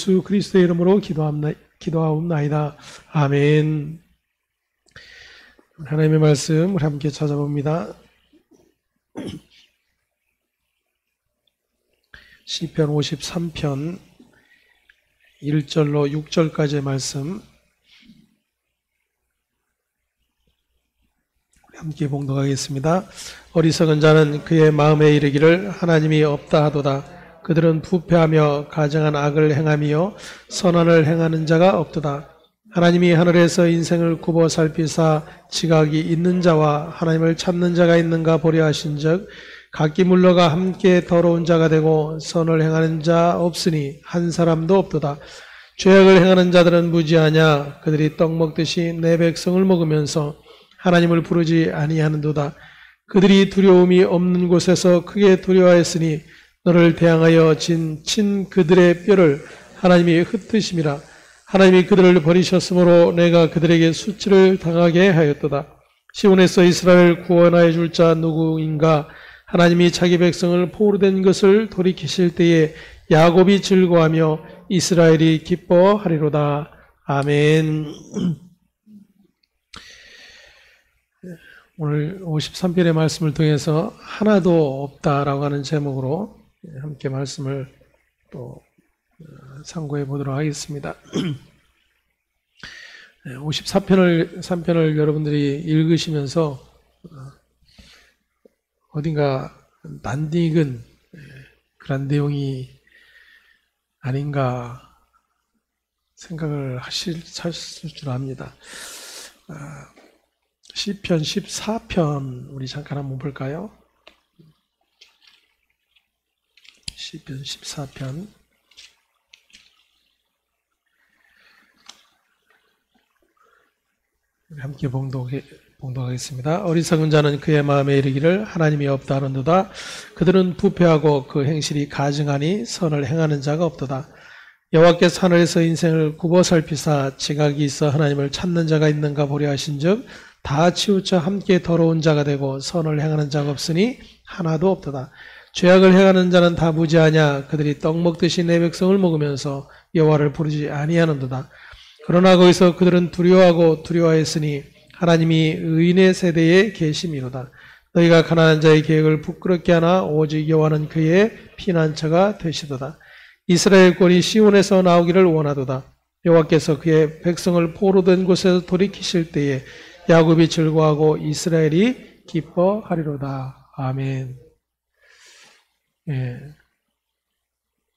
예수 그리스도의 이름으로 기도하옵나이다. 아멘. 하나님의 말씀 우리 함께 찾아봅니다. 시편 53편 1절로 6절까지의 말씀 함께 봉독하겠습니다. 어리석은 자는 그의 마음에 이르기를 하나님이 없다 하도다. 그들은 부패하며 가증한 악을 행하며 선언을 행하는 자가 없도다. 하나님이 하늘에서 인생을 굽어 살피사 지각이 있는 자와 하나님을 찾는 자가 있는가 보려 하신즉 각기 물러가 함께 더러운 자가 되고 선을 행하는 자 없으니 한 사람도 없도다. 죄악을 행하는 자들은 무지하냐. 그들이 떡 먹듯이 내 백성을 먹으면서 하나님을 부르지 아니하는도다. 그들이 두려움이 없는 곳에서 크게 두려워했으니 너를 대항하여 친 그들의 뼈를 하나님이 흩으심이라. 하나님이 그들을 버리셨으므로 내가 그들에게 수치를 당하게 하였도다. 시온에서 이스라엘을 구원하여 줄 자 누구인가. 하나님이 자기 백성을 포로된 것을 돌이키실 때에 야곱이 즐거워하며 이스라엘이 기뻐하리로다. 아멘. 오늘 53편의 말씀을 통해서 하나도 없다라고 하는 제목으로 함께 말씀을 또 참고해 보도록 하겠습니다. 54편을 여러분들이 읽으시면서 어딘가 낯익은 그런 내용이 아닌가 생각을 하실 줄 압니다. 시편 14편 우리 잠깐 한번 볼까요? 시편 14편 우리 함께 봉독하겠습니다. 어리석은 자는 그의 마음에 이르기를 하나님이 없다 하는도다. 그들은 부패하고 그 행실이 가증하니 선을 행하는 자가 없도다. 여호와께서 하늘에서 인생을 굽어 살피사 지각이 있어 하나님을 찾는 자가 있는가 보려 하신즉 다 치우쳐 함께 더러운 자가 되고 선을 행하는 자가 없으니 하나도 없도다. 죄악을 행하는 자는 다 무지하냐. 그들이 떡 먹듯이 내 백성을 먹으면서 여호와를 부르지 아니하는도다. 그러나 거기서 그들은 두려워했으니 하나님이 의인의 세대에 계심이로다. 너희가 가난한 자의 계획을 부끄럽게 하나 오직 여호와는 그의 피난처가 되시도다. 이스라엘 꼴이 시온에서 나오기를 원하도다. 여호와께서 그의 백성을 포로된 곳에서 돌이키실 때에 야곱이 즐거워하고 이스라엘이 기뻐하리로다. 아멘. 예.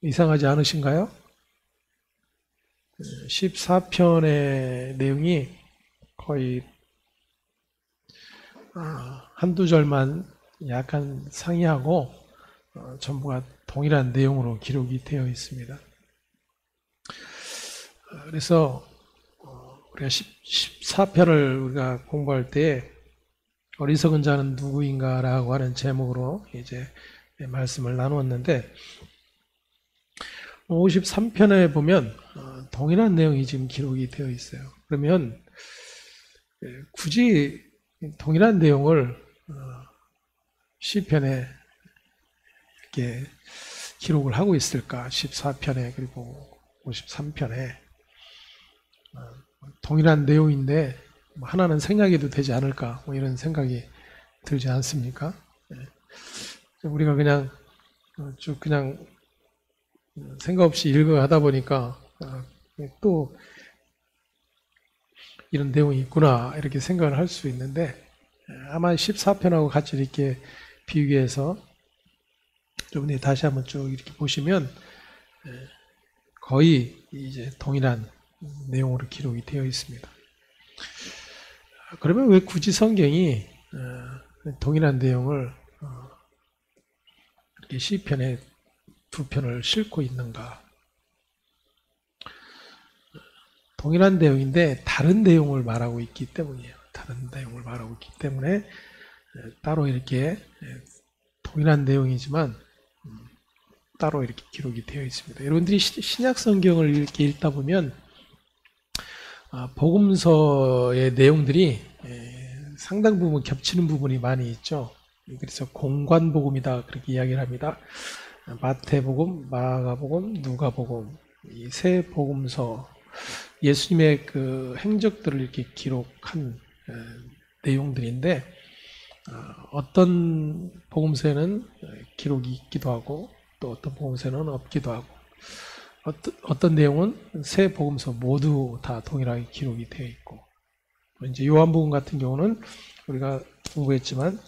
이상하지 않으신가요? 14편의 내용이 거의 한두 절만 약간 상이하고 전부가 동일한 내용으로 기록이 되어 있습니다. 그래서 우리가 14편을 우리가 공부할 때 어리석은 자는 누구인가라고 하는 제목으로 이제 말씀을 나누었는데 53편에 보면 동일한 내용이 지금 기록이 되어 있어요. 그러면 굳이 동일한 내용을 시편에 이렇게 기록을 하고 있을까? 14편에 그리고 53편에 동일한 내용인데 하나는 생략해도 되지 않을까? 뭐 이런 생각이 들지 않습니까? 우리가 그냥 쭉 그냥 생각 없이 읽어가다 보니까 또 이런 내용이 있구나 이렇게 생각을 할 수 있는데 아마 14편하고 같이 이렇게 비교해서 여러분이 다시 한번 쭉 이렇게 보시면 거의 이제 동일한 내용으로 기록이 되어 있습니다. 그러면 왜 굳이 성경이 동일한 내용을 이렇게 시편에 두 편을 싣고 있는가? 동일한 내용인데 다른 내용을 말하고 있기 때문이에요. 다른 내용을 말하고 있기 때문에 따로 이렇게 동일한 내용이지만 따로 이렇게 기록이 되어 있습니다. 여러분들이 신약 성경을 이렇게 읽다 보면 복음서의 내용들이 상당 부분 겹치는 부분이 많이 있죠. 그래서 공관복음이다 그렇게 이야기를 합니다. 마태복음, 마가복음, 누가복음 이 새 복음서, 예수님의 그 행적들을 이렇게 기록한 내용들인데, 어떤 복음서에는 기록이 있기도 하고 또 어떤 복음서에는 없기도 하고, 어떤 내용은 새 복음서 모두 다 동일하게 기록이 되어 있고, 이제 요한복음 같은 경우는 우리가 공부했지만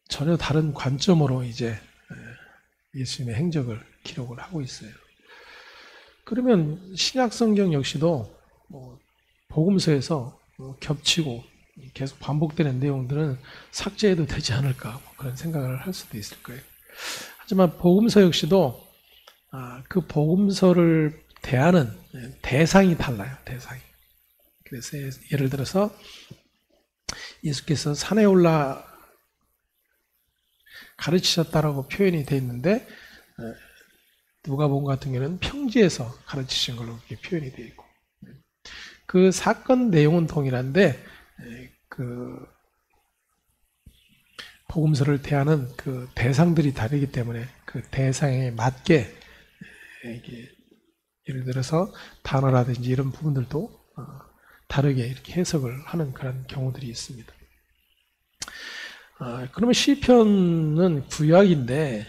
전혀 다른 관점으로 이제 예수님의 행적을 기록을 하고 있어요. 그러면 신약 성경 역시도 복음서에서 겹치고 계속 반복되는 내용들은 삭제해도 되지 않을까, 그런 생각을 할 수도 있을 거예요. 하지만 복음서 역시도 그 복음서를 대하는 대상이 달라요. 대상이. 그래서 예를 들어서 예수께서 산에 올라 가르치셨다라고 표현이 되어 있는데, 누가복음 같은 경우는 평지에서 가르치신 걸로 이렇게 표현이 되어 있고, 그 사건 내용은 동일한데 그 복음서를 대하는 그 대상들이 다르기 때문에 그 대상에 맞게 이게 예를 들어서 단어라든지 이런 부분들도 다르게 이렇게 해석을 하는 그런 경우들이 있습니다. 그러면 시편은 구약인데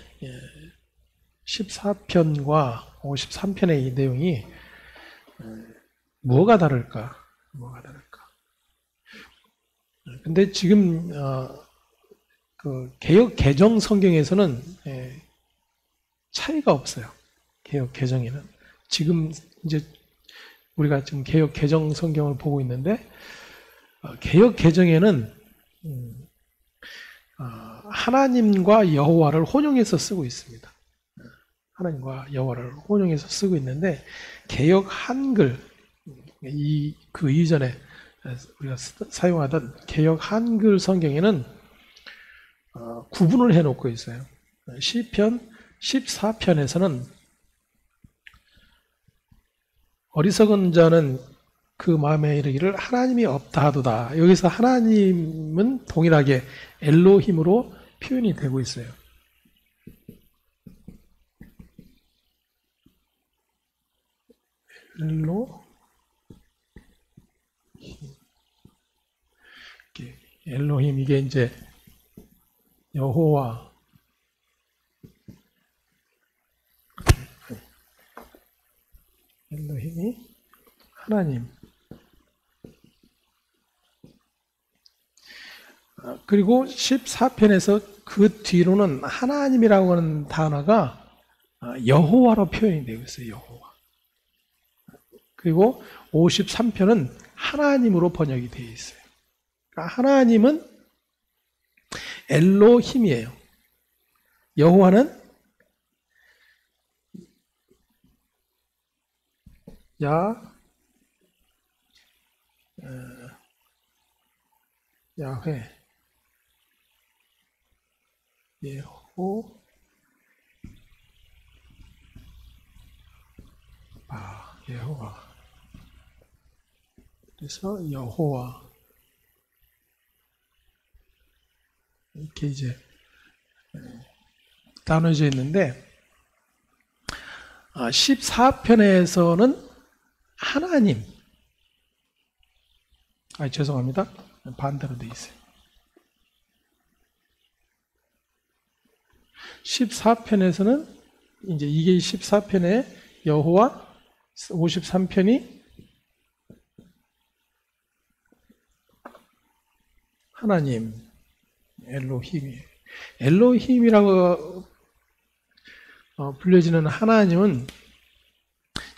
14편과 53편의 이 내용이 뭐가 다를까? 근데 지금 그 개역 개정 성경에서는 차이가 없어요. 개역 개정에는 지금 이제 우리가 지금 개역 개정 성경을 보고 있는데, 개역 개정에는 하나님과 여호와를 혼용해서 쓰고 있습니다. 하나님과 여호와를 혼용해서 쓰고 있는데, 개역 한글, 그 이전에 우리가 사용하던 개역 한글 성경에는 구분을 해놓고 있어요. 시편 14편에서는 어리석은 자는 그 마음에 이르기를 하나님이 없다 하도다. 여기서 하나님은 동일하게 엘로힘으로 표현이 되고 있어요. 엘로힘, 이게 이제 여호와, 엘로힘이 하나님. 그리고 14편에서 그 뒤로는 하나님이라고 하는 단어가 여호와로 표현이 되고 있어요. 여호와. 그리고 53편은 하나님으로 번역이 되어 있어요. 그러니까 하나님은 엘로힘이에요. 여호와는 야훼, 여호와. 그래서 여호와 이렇게 이제 나눠져 있는데, 14편에서는 하나님, 죄송합니다. 반대로 되어 있어요. 14편에서는 이제 이게 14편의 여호와, 53편이 하나님, 엘로힘이에요. 엘로힘이라고 불려지는 하나님은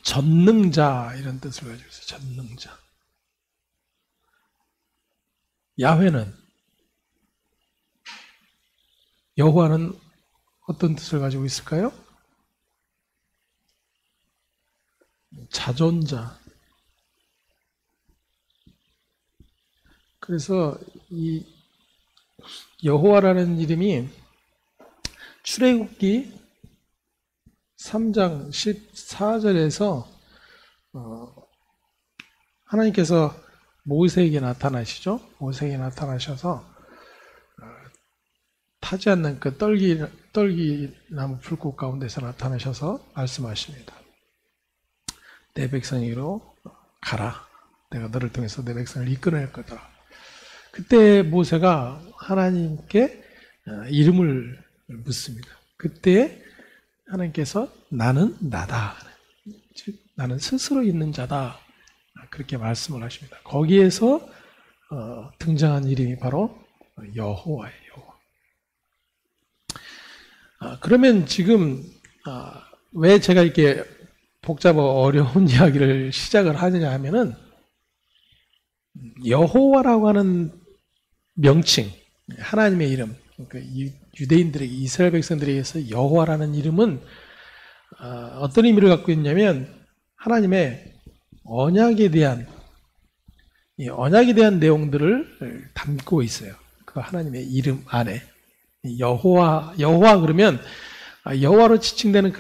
전능자, 이런 뜻을 가지고 있어요. 전능자. 야훼는, 여호와는 어떤 뜻을 가지고 있을까요? 자존자. 그래서 이 여호와라는 이름이 출애굽기 3장 14절에서 하나님께서 모세에게 나타나시죠. 모세에게 나타나셔서 타지 않는 그 떨기나무 불꽃 가운데서 나타나셔서 말씀하십니다. 내 백성이로 가라. 내가 너를 통해서 내 백성을 이끌어낼 거다. 그때 모세가 하나님께 이름을 묻습니다. 그때 하나님께서 나는 나다. 즉 나는 스스로 있는 자다. 그렇게 말씀을 하십니다. 거기에서 등장한 이름이 바로 여호와예요. 그러면 지금 왜 제가 이렇게 복잡하고 어려운 이야기를 시작을 하느냐 하면은 여호와라고 하는 명칭, 하나님의 이름, 그러니까 유대인들에게, 이스라엘 백성들에게서 여호와라는 이름은 어떤 의미를 갖고 있냐면 하나님의 언약에 대한 내용들을 담고 있어요. 그 하나님의 이름 안에. 여호와 그러면 여호와로 지칭되는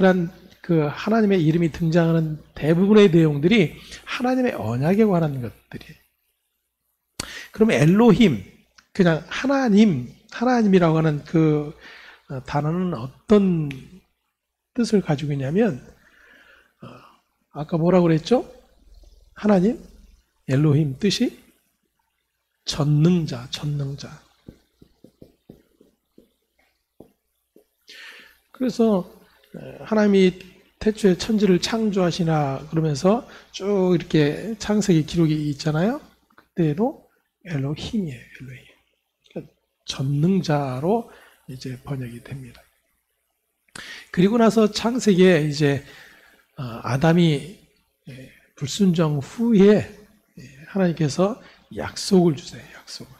그 하나님의 이름이 등장하는 대부분의 내용들이 하나님의 언약에 관한 것들이에요. 그러면 엘로힘, 그냥 하나님이라고 하는 그 단어는 어떤 뜻을 가지고 있냐면 아까 뭐라고 그랬죠? 하나님, 엘로힘 뜻이 전능자. 그래서 하나님이 태초에 천지를 창조하시나 그러면서 쭉 이렇게 창세기 기록이 있잖아요. 그때도 엘로힘이에요. 엘로힘. 그러니까 전능자로 이제 번역이 됩니다. 그리고 나서 창세기에 이제 아담이 불순종 후에 하나님께서 약속을 주세요. 약속을.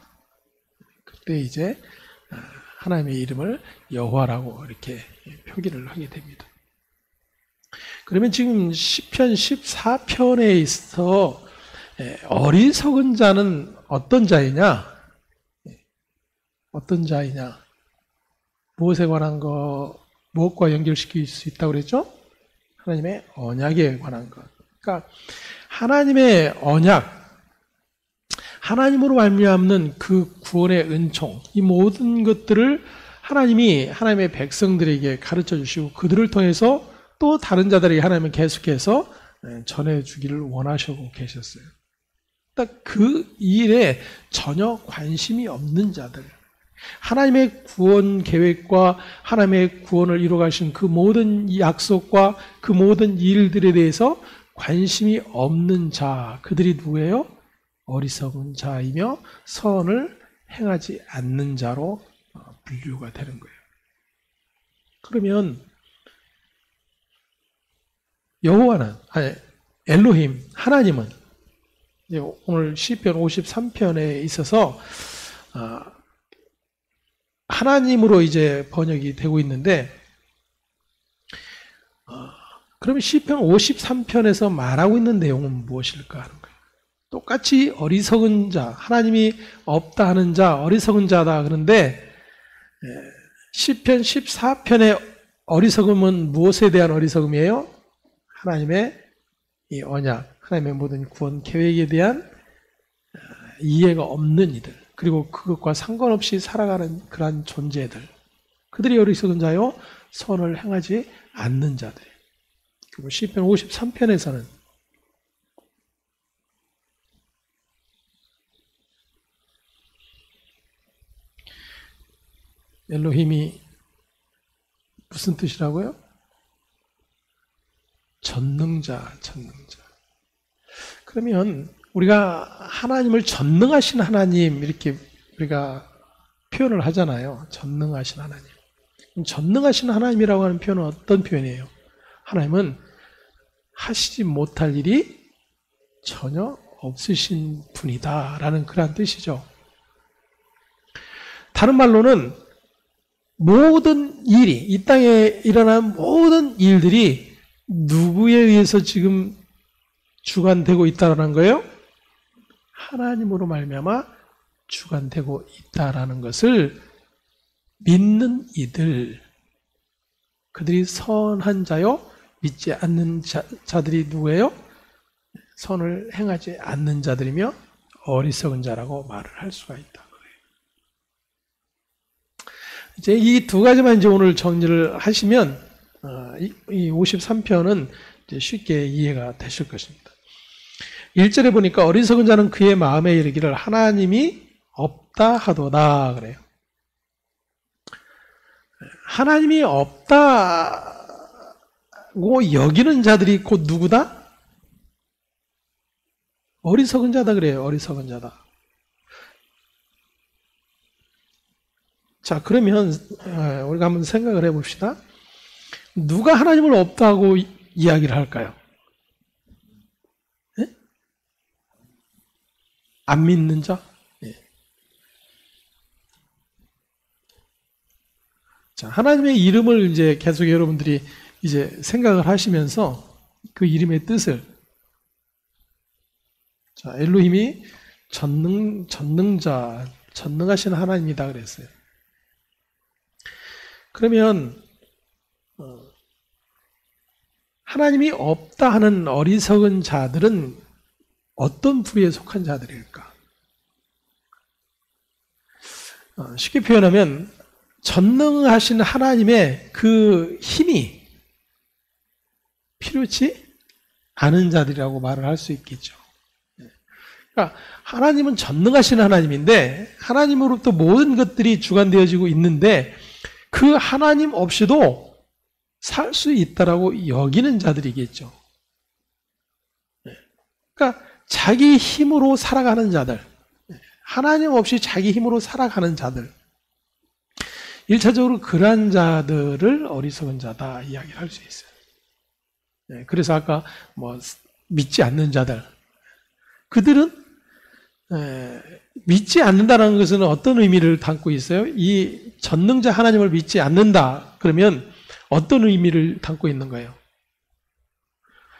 그때 이제 하나님의 이름을 여호와라고 이렇게 표기를 하게 됩니다. 그러면 지금 시편 14편에 있어 어리석은 자는 어떤 자이냐? 어떤 자이냐? 무엇에 관한 거, 무엇과 연결시킬 수 있다고 그랬죠? 하나님의 언약에 관한 것. 그러니까 하나님의 언약, 하나님으로 말미암는 그 구원의 은총, 이 모든 것들을 하나님이 하나님의 백성들에게 가르쳐 주시고 그들을 통해서 또 다른 자들에게 하나님은 계속해서 전해주기를 원하시고 계셨어요. 딱 그 일에 전혀 관심이 없는 자들, 하나님의 구원 계획과 하나님의 구원을 이루어가신 그 모든 약속과 그 모든 일들에 대해서 관심이 없는 자, 그들이 누구예요? 어리석은 자이며 선을 행하지 않는 자로 분류가 되는 거예요. 그러면 여호와는, 엘로힘, 하나님은 오늘 시편 53편에 있어서 하나님으로 이제 번역이 되고 있는데, 그러면 시편 53편에서 말하고 있는 내용은 무엇일까 하는 거예요. 똑같이 어리석은 자, 하나님이 없다 하는 자, 어리석은 자다 그런데 시편 14편의 어리석음은 무엇에 대한 어리석음이에요? 하나님의 이 언약, 하나님의 모든 구원 계획에 대한 이해가 없는 이들, 그리고 그것과 상관없이 살아가는 그러한 존재들, 그들이 어리석은 자요, 선을 행하지 않는 자들. 그리고 시편 53편에서는 엘로힘이 무슨 뜻이라고요? 전능자. 그러면 우리가 하나님을 전능하신 하나님 이렇게 우리가 표현을 하잖아요. 전능하신 하나님. 전능하신 하나님이라고 하는 표현은 어떤 표현이에요? 하나님은 하시지 못할 일이 전혀 없으신 분이다라는 그런 뜻이죠. 다른 말로는 모든 일이, 이 땅에 일어난 모든 일들이 누구에 의해서 지금 주관되고 있다라는 거예요? 하나님으로 말미암아 주관되고 있다라는 것을 믿는 이들, 그들이 선한 자요, 믿지 않는 자들이 누구예요? 선을 행하지 않는 자들이며 어리석은 자라고 말을 할 수가 있다. 이제 이 두 가지만 이제 오늘 정리를 하시면 이 53편은 이제 쉽게 이해가 되실 것입니다. 1절에 보니까 어리석은 자는 그의 마음에 이르기를 하나님이 없다 하도다 그래요. 하나님이 없다고 여기는 자들이 곧 누구다? 어리석은 자다 그래요. 어리석은 자다. 자, 그러면 우리가 한번 생각을 해봅시다. 누가 하나님을 없다고 이야기를 할까요? 네? 안 믿는 자? 네. 자, 하나님의 이름을 이제 계속 여러분들이 이제 생각을 하시면서 그 이름의 뜻을, 자, 엘로힘이 전능자, 전능하신 하나님이다 그랬어요. 그러면 하나님이 없다 하는 어리석은 자들은 어떤 부류에 속한 자들일까? 쉽게 표현하면 전능하신 하나님의 그 힘이 필요치 않은 자들이라고 말을 할 수 있겠죠. 그러니까 하나님은 전능하신 하나님인데 하나님으로부터 모든 것들이 주관되어지고 있는데 그 하나님 없이도 살 수 있다라고 여기는 자들이겠죠. 그러니까 자기 힘으로 살아가는 자들, 하나님 없이 자기 힘으로 살아가는 자들, 1차적으로 그러한 자들을 어리석은 자다 이야기를 할 수 있어요. 그래서 아까 믿지 않는 자들, 그들은 믿지 않는다는 것은 어떤 의미를 담고 있어요? 이 전능자 하나님을 믿지 않는다 그러면 어떤 의미를 담고 있는 거예요?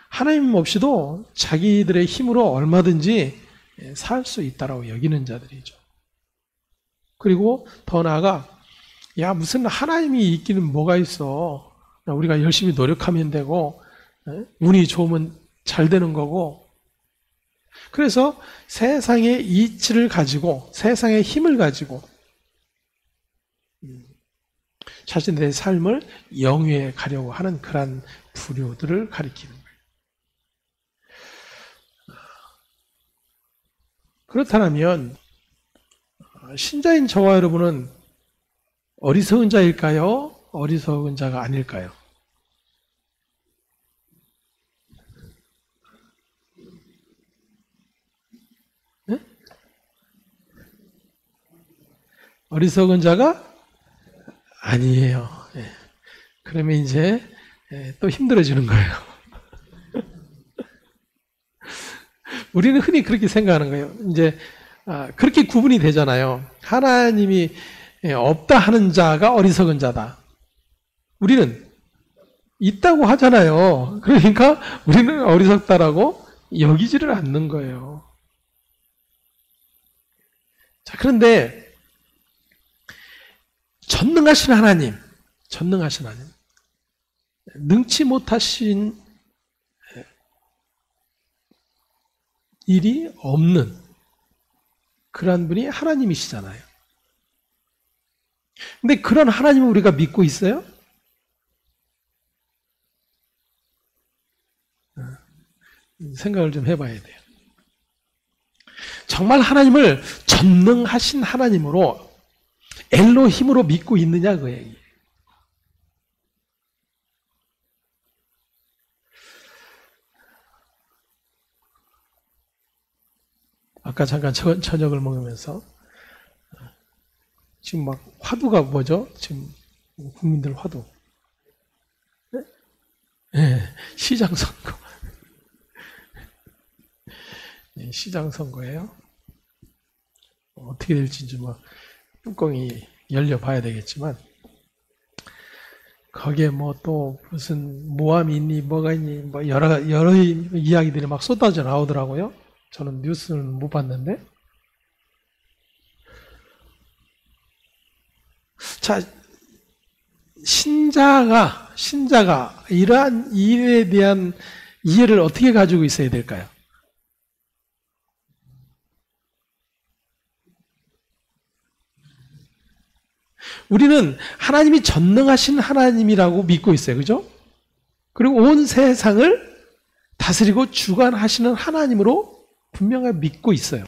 하나님 없이도 자기들의 힘으로 얼마든지 살 수 있다라고 여기는 자들이죠. 그리고 더 나아가 야 무슨 하나님이 있기는 뭐가 있어. 우리가 열심히 노력하면 되고 운이 좋으면 잘 되는 거고, 그래서 세상의 이치를 가지고 세상의 힘을 가지고 자신들의 삶을 영위해 가려고 하는 그러한 부류들을 가리키는 거예요. 그렇다면 신자인 저와 여러분은 어리석은 자일까요? 어리석은 자가 아닐까요? 네? 어리석은 자가 아니에요. 그러면 이제 또 힘들어지는 거예요. 우리는 흔히 그렇게 생각하는 거예요. 이제 그렇게 구분이 되잖아요. 하나님이 없다 하는 자가 어리석은 자다. 우리는 있다고 하잖아요. 그러니까 우리는 어리석다라고 여기지를 않는 거예요. 자, 그런데 전능하신 하나님, 능치 못하신 일이 없는 그러한 분이 하나님이시잖아요. 근데 그런 하나님을 우리가 믿고 있어요? 생각을 좀 해봐야 돼요. 정말 하나님을 전능하신 하나님으로 엘로힘으로 믿고 있느냐 그 얘기예요. 아까 잠깐 저녁을 먹으면서 지금 막 화두가 뭐죠? 지금 국민들 화두. 네, 시장 선거. 네, 시장 선거예요. 어떻게 될지 좀 뚜껑이 열려봐야 되겠지만 거기에 또 무슨 모함이 있니 뭐가 있니 여러 이야기들이 막 쏟아져 나오더라고요. 저는 뉴스는 못 봤는데. 자, 신자가 이러한 일에 대한 이해를 어떻게 가지고 있어야 될까요? 우리는 하나님이 전능하신 하나님이라고 믿고 있어요. 그죠? 그리고 온 세상을 다스리고 주관하시는 하나님으로 분명하게 믿고 있어요.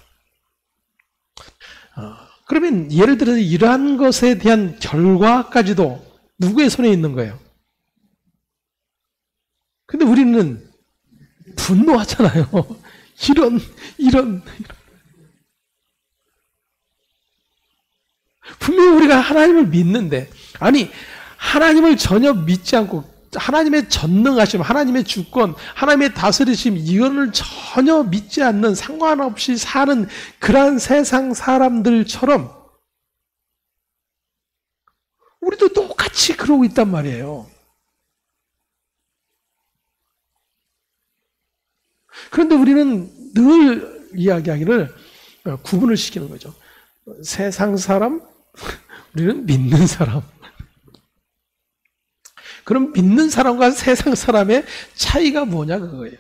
그러면 예를 들어서 이러한 것에 대한 결과까지도 누구의 손에 있는 거예요? 근데 우리는 분노하잖아요. 이런. 분명히 우리가 하나님을 믿는데, 아니, 하나님을 전혀 믿지 않고, 하나님의 전능하심, 하나님의 주권, 하나님의 다스리심, 이거를 전혀 믿지 않는, 상관없이 사는 그러한 세상 사람들처럼 우리도 똑같이 그러고 있단 말이에요. 그런데 우리는 늘 이야기하기를 구분을 시키는 거죠. 세상 사람, 우리는 믿는 사람. 그럼 믿는 사람과 세상 사람의 차이가 뭐냐 그거예요.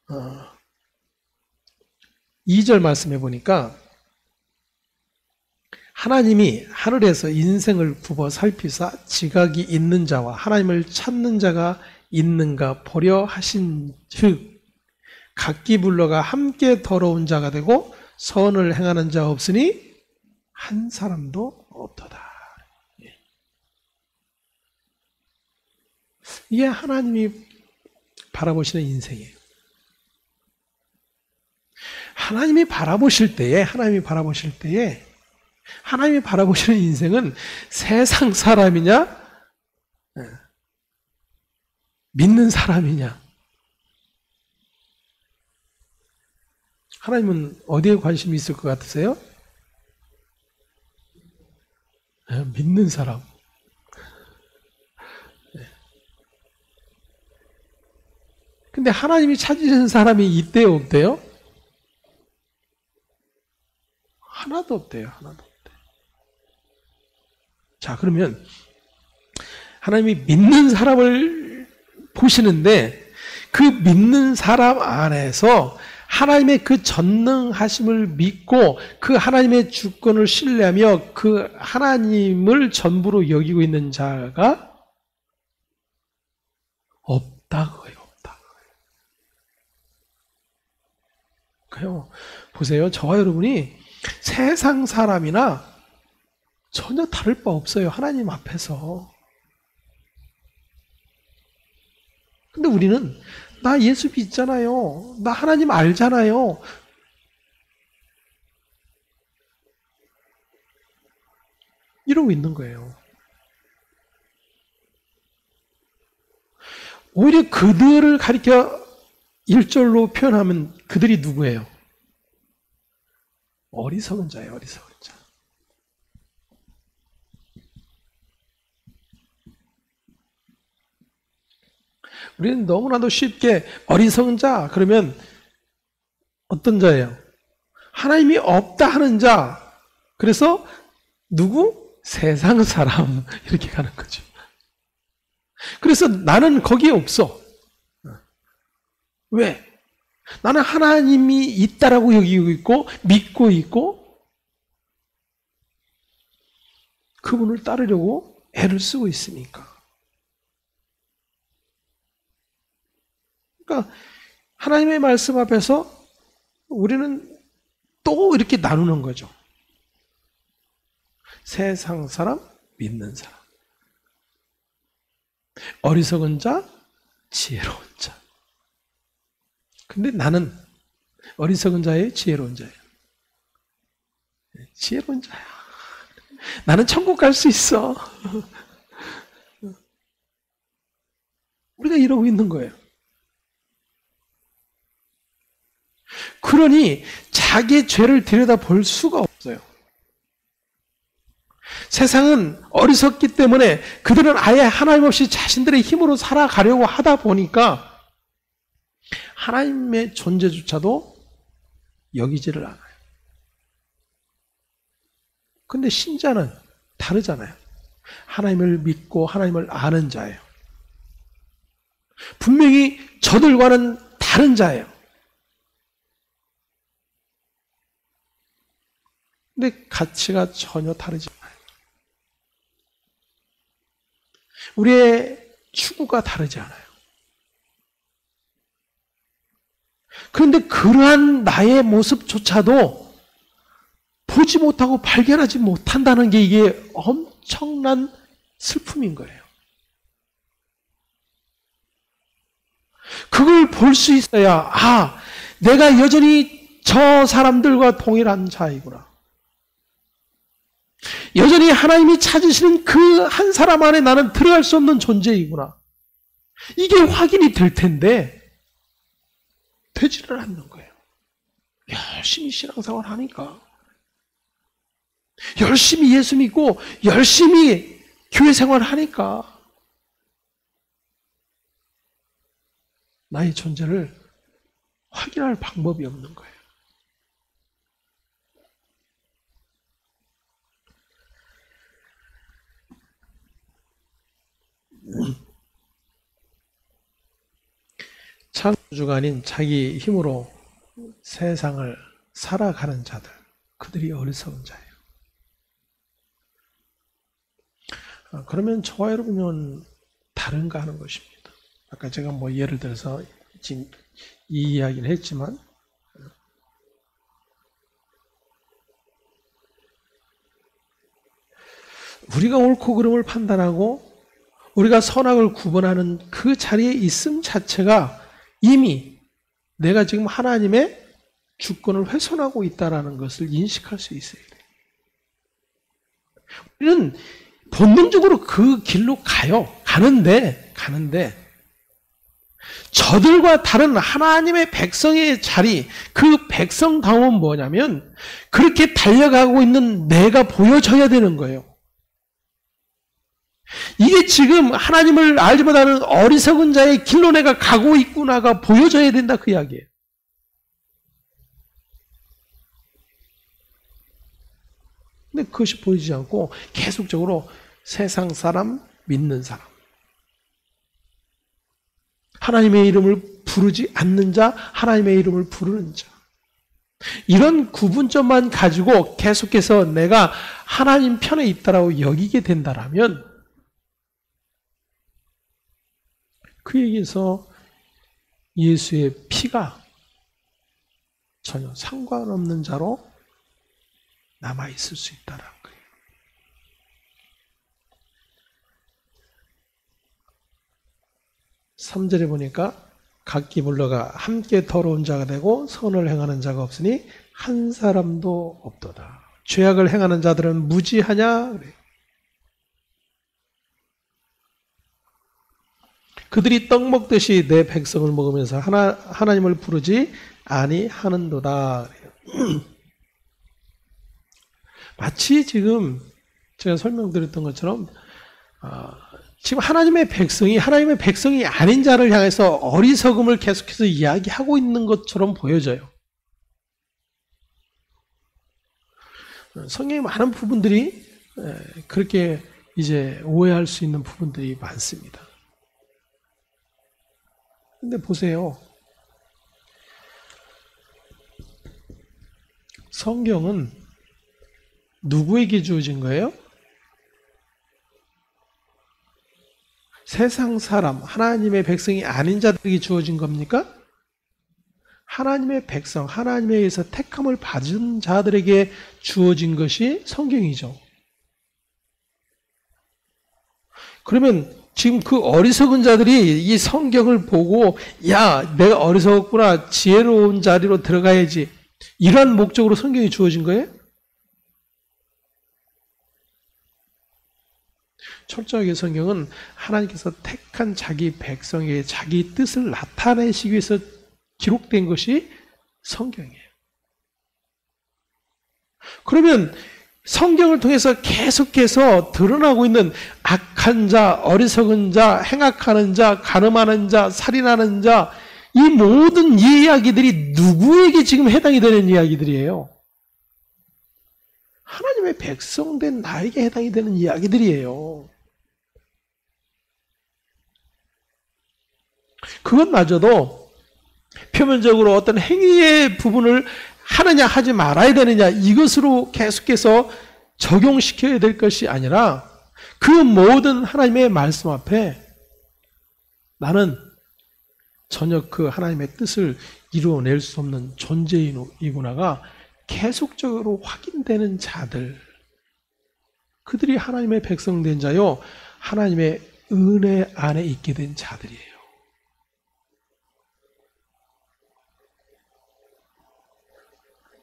어, 2절 말씀해 보니까 하나님이 하늘에서 인생을 굽어 살피사 지각이 있는 자와 하나님을 찾는 자가 있는가 보려 하신 즉 각기 불러가 함께 더러운 자가 되고 선을 행하는 자 없으니 한 사람도 없도다. 이게 하나님이 바라보시는 인생이에요. 하나님이 바라보실 때에 하나님이 바라보시는 인생은 세상 사람이냐 믿는 사람이냐, 하나님은 어디에 관심이 있을 것 같으세요? 믿는 사람. 근데 하나님이 찾으시는 사람이 있대요, 없대요? 하나도 없대요. 자, 그러면 하나님이 믿는 사람을 보시는데 그 믿는 사람 안에서 하나님의 그 전능하심을 믿고 그 하나님의 주권을 신뢰하며 그 하나님을 전부로 여기고 있는 자가 없다고요. 그래요. 보세요. 저와 여러분이 세상 사람이나 전혀 다를 바 없어요. 하나님 앞에서. 근데 우리는 나 예수 믿잖아요. 나 하나님 알잖아요. 이러고 있는 거예요. 오히려 그들을 가리켜 1절로 표현하면 그들이 누구예요? 어리석은 자예요. 어리석은 자. 우리는 너무나도 쉽게 어리석은 자 그러면 어떤 자예요? 하나님이 없다 하는 자. 그래서 누구? 세상 사람 이렇게 가는 거죠. 그래서 나는 거기에 없어. 왜? 나는 하나님이 있다라고 여기고 있고 믿고 있고 그분을 따르려고 애를 쓰고 있으니까. 그러니까 하나님의 말씀 앞에서 우리는 또 이렇게 나누는 거죠. 세상 사람, 믿는 사람. 어리석은 자, 지혜로운 자. 근데 나는 어리석은 자예요, 지혜로운 자예요? 지혜로운 자야. 나는 천국 갈 수 있어. 우리가 이러고 있는 거예요. 그러니 자기의 죄를 들여다볼 수가 없어요. 세상은 어리석기 때문에 그들은 아예 하나님 없이 자신들의 힘으로 살아가려고 하다 보니까 하나님의 존재조차도 여기지를 않아요. 근데 신자는 다르잖아요. 하나님을 믿고 하나님을 아는 자예요. 분명히 저들과는 다른 자예요. 근데 가치가 전혀 다르지 않아요. 우리의 추구가 다르지 않아요. 그런데 그러한 나의 모습조차도 보지 못하고 발견하지 못한다는 게 이게 엄청난 슬픔인 거예요. 그걸 볼 수 있어야, 아, 내가 여전히 저 사람들과 동일한 자이구나. 여전히 하나님이 찾으시는 그 한 사람 안에 나는 들어갈 수 없는 존재이구나. 이게 확인이 될 텐데 되지를 않는 거예요. 열심히 신앙생활 하니까, 열심히 예수 믿고 열심히 교회 생활 하니까 나의 존재를 확인할 방법이 없는 거예요. 창조주가 아닌 자기 힘으로 세상을 살아가는 자들, 그들이 어리석은 자예요. 그러면 저와 여러분은 다른가 하는 것입니다. 아까 제가 예를 들어서 지금 이 이야기를 했지만, 우리가 옳고 그름을 판단하고 우리가 선악을 구분하는 그 자리에 있음 자체가 이미 내가 지금 하나님의 주권을 훼손하고 있다는 것을 인식할 수 있어야 돼요. 우리는 본능적으로 그 길로 가는데 저들과 다른 하나님의 백성의 자리, 그 백성다움은 뭐냐면 그렇게 달려가고 있는 내가 보여져야 되는 거예요. 이게 지금 하나님을 알지 못하는 어리석은 자의 길로 내가 가고 있구나가 보여져야 된다, 그 이야기예요. 근데 그것이 보이지 않고 계속적으로 세상 사람, 믿는 사람, 하나님의 이름을 부르지 않는 자, 하나님의 이름을 부르는 자, 이런 구분점만 가지고 계속해서 내가 하나님 편에 있다라고 여기게 된다라면 그에게서 예수의 피가 전혀 상관없는 자로 남아있을 수 있다는 거예요. 삼 절에 보니까 각기 물러가 함께 더러운 자가 되고 선을 행하는 자가 없으니 한 사람도 없도다. 죄악을 행하는 자들은 무지하냐? 그래요. 그들이 떡 먹듯이 내 백성을 먹으면서 하나님을 부르지 아니하는도다. 마치 지금 제가 설명드렸던 것처럼 지금 하나님의 백성이 아닌 자를 향해서 어리석음을 계속해서 이야기하고 있는 것처럼 보여져요. 성경의 많은 부분들이 그렇게 이제 오해할 수 있는 부분들이 많습니다. 근데 보세요. 성경은 누구에게 주어진 거예요? 세상 사람, 하나님의 백성이 아닌 자들에게 주어진 겁니까? 하나님의 백성, 하나님에 의해서 택함을 받은 자들에게 주어진 것이 성경이죠. 그러면 지금 그 어리석은 자들이 이 성경을 보고 야, 내가 어리석었구나, 지혜로운 자리로 들어가야지, 이러한 목적으로 성경이 주어진 거예요? 철저하게 성경은 하나님께서 택한 자기 백성의 자기 뜻을 나타내시기 위해서 기록된 것이 성경이에요. 그러면 성경을 통해서 계속해서 드러나고 있는 악한 자, 어리석은 자, 행악하는 자, 간음하는 자, 살인하는 자, 이 모든 이야기들이 누구에게 지금 해당이 되는 이야기들이에요? 하나님의 백성된 나에게 해당이 되는 이야기들이에요. 그것마저도 표면적으로 어떤 행위의 부분을 하느냐 하지 말아야 되느냐 이것으로 계속해서 적용시켜야 될 것이 아니라 그 모든 하나님의 말씀 앞에 나는 전혀 그 하나님의 뜻을 이루어낼 수 없는 존재이구나가 계속적으로 확인되는 자들, 그들이 하나님의 백성된 자요, 하나님의 은혜 안에 있게 된 자들이에요.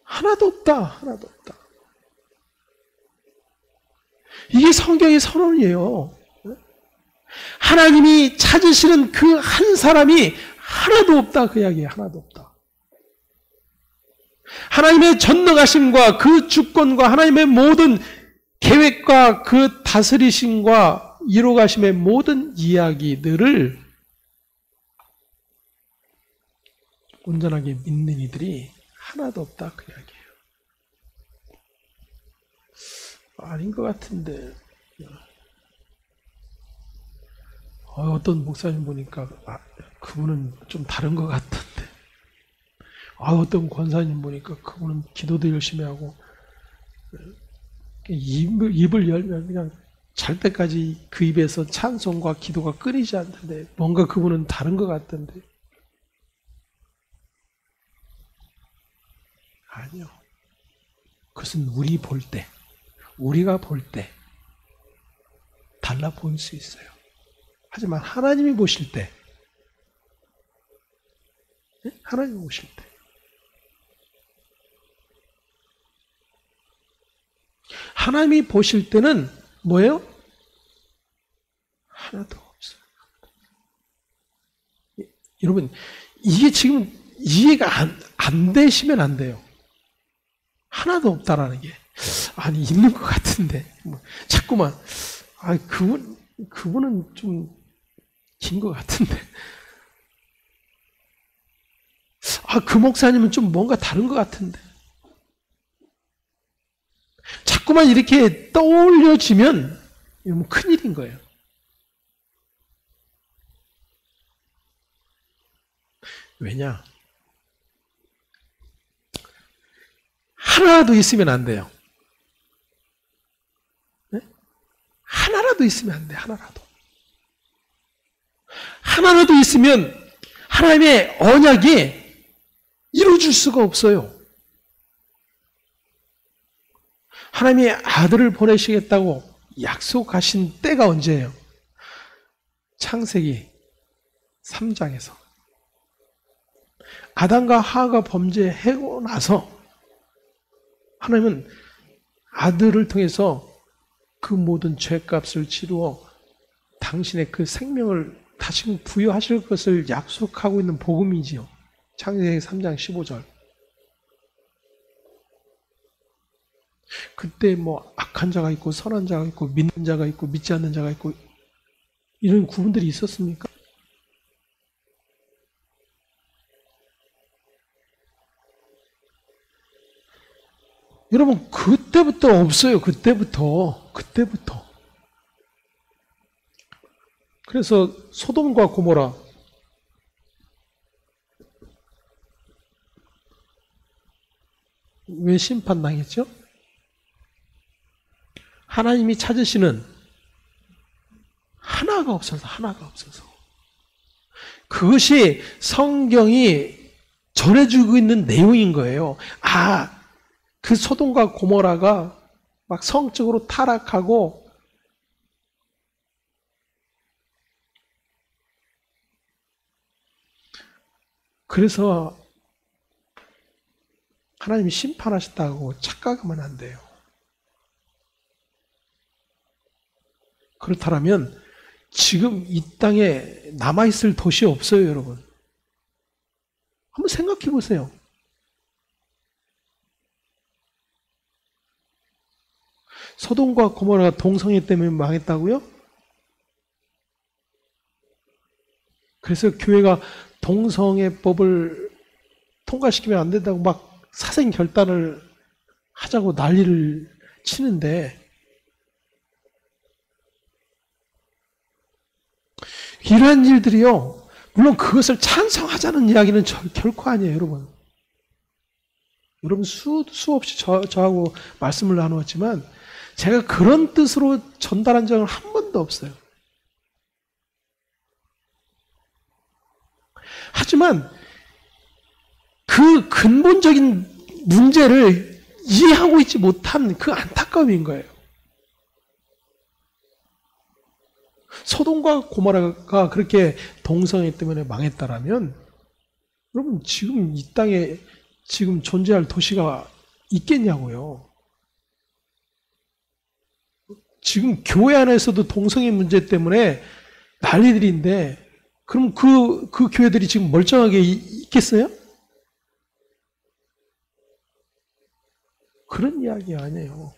하나도 없다. 하나도 없다. 이게 성경의 선언이에요. 하나님이 찾으시는 그 한 사람이 하나도 없다. 그 이야기예요. 하나도 없다. 하나님의 전능하심과 그 주권과 하나님의 모든 계획과 그 다스리심과 이루어가심의 모든 이야기들을 온전하게 믿는 이들이 하나도 없다. 그 이야기예요. 아닌 것 같은데 어떤 목사님 보니까 그분은 좀 다른 것 같던데 어떤 권사님 보니까 그분은 기도도 열심히 하고 입을 열면 그냥 잘 때까지 그 입에서 찬송과 기도가 끊이지 않던데 뭔가 그분은 다른 것 같던데 아니요. 그것은 우리가 볼 때 달라 보일 수 있어요. 하지만 하나님이 보실 때, 하나님이 보실 때, 하나님이 보실 때는 뭐예요? 하나도 없어요. 여러분, 이게 지금 이해가 안 되시면 안 돼요. 하나도 없다라는 게. 아니, 있는 것 같은데. 자꾸만, 그분은 좀 긴 것 같은데. 그 목사님은 좀 뭔가 다른 것 같은데. 자꾸만 이렇게 떠올려지면, 이건 큰일인 거예요. 왜냐? 하나라도 있으면 안 돼요. 네? 하나라도 있으면 안 돼, 하나라도. 하나라도 있으면 하나님의 언약이 이루어질 수가 없어요. 하나님의 아들을 보내시겠다고 약속하신 때가 언제예요? 창세기 3장에서. 아담과 하와가 범죄하고 나서 하나님은 아들을 통해서 그 모든 죄값을 치루어 당신의 그 생명을 다시 부여하실 것을 약속하고 있는 복음이지요. 창세기 3장 15절. 그때 뭐 악한 자가 있고 선한 자가 있고 믿는 자가 있고 믿지 않는 자가 있고 이런 구분들이 있었습니까? 여러분 그때부터 없어요. 그때부터. 그래서 소돔과 고모라 왜 심판당했죠? 하나님이 찾으시는 하나가 없어서. 그것이 성경이 전해주고 있는 내용인 거예요. 그 소돔과 고모라가 막 성적으로 타락하고 그래서 하나님이 심판하셨다고 착각하면 안 돼요. 그렇다면 지금 이 땅에 남아있을 도시 없어요, 여러분. 한번 생각해 보세요. 소돔과 고모라가 동성애 때문에 망했다고요? 그래서 교회가 동성애법을 통과시키면 안 된다고 막 사생 결단을 하자고 난리를 치는데 이러한 일들이요. 물론 그것을 찬성하자는 이야기는 결코 아니에요, 여러분. 여러분 수없이 저하고 말씀을 나누었지만 제가 그런 뜻으로 전달한 적은 한 번도 없어요. 하지만 그 근본적인 문제를 이해하고 있지 못한 그 안타까움인 거예요. 소돔과 고모라가 그렇게 동성애 때문에 망했다라면 여러분 지금 이 땅에 지금 존재할 도시가 있겠냐고요. 지금 교회 안에서도 동성애 문제 때문에 난리들인데 그럼 그 교회들이 지금 멀쩡하게 있겠어요? 그런 이야기 아니에요.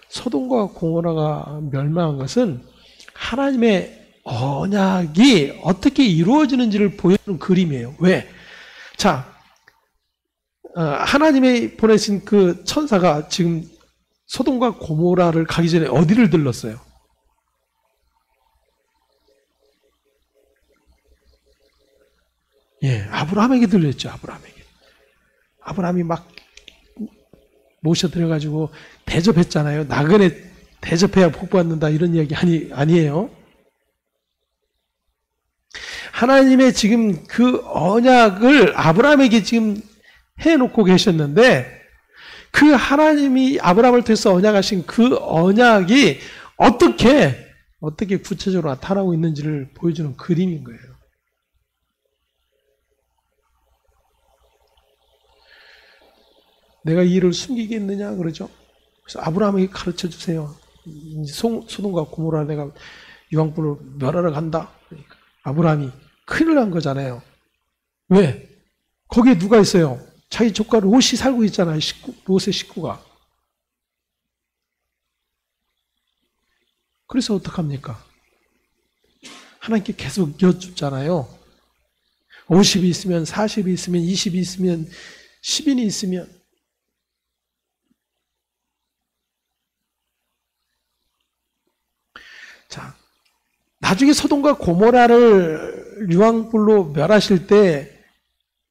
소돔과 고모라가 멸망한 것은 하나님의 언약이 어떻게 이루어지는지를 보여주는 그림이에요. 왜? 자, 하나님이 보내신 그 천사가 지금 소돔과 고모라를 가기 전에 어디를 들렀어요? 예, 아브라함에게 들렸죠. 아브라함이 막 모셔드려가지고 대접했잖아요. 나그네 대접해야 복받는다 이런 이야기 아니에요. 하나님의 지금 그 언약을 아브라함에게 지금 해놓고 계셨는데 그 하나님이 아브라함을 통해서 언약하신 그 언약이 어떻게 구체적으로 나타나고 있는지를 보여주는 그림인 거예요. 내가 이 일을 숨기겠느냐 그러죠. 그래서 아브라함에게 가르쳐 주세요. 소돔과 고모라 내가 유황불로 멸하러 간다. 그러니까 아브라함이 큰일 난 거잖아요. 왜? 거기에 누가 있어요? 자기 조카 롯이 살고 있잖아요. 롯의 식구가. 그래서 어떡합니까? 하나님께 계속 여쭙잖아요. 50이 있으면 40이 있으면 20이 있으면 10인이 있으면 자, 나중에 소돔과 고모라를 유황불로 멸하실 때